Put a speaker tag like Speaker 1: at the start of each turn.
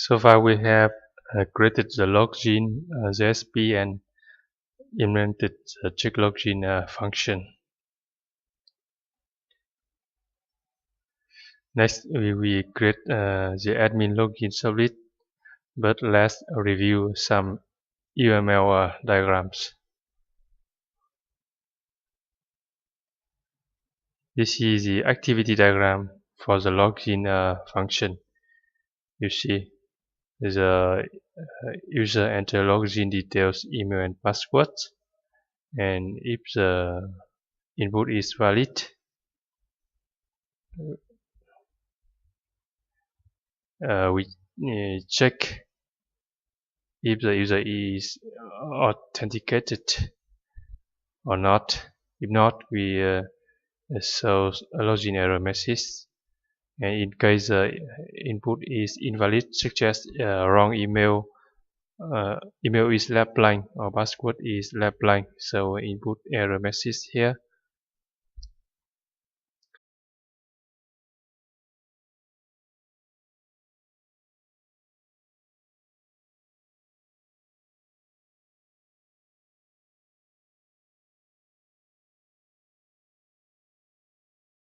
Speaker 1: So far we have created the login JSP and implemented the check login function. Next we create the admin login servlet, but let's review some UML diagrams. This is the activity diagram for the login function. You see the user enter login details, email and password, and if the input is valid, we check if the user is authenticated or not. If not, we show a login error message. And in case the input is invalid, such as wrong email, email is left blank or password is left blank, so input error message here.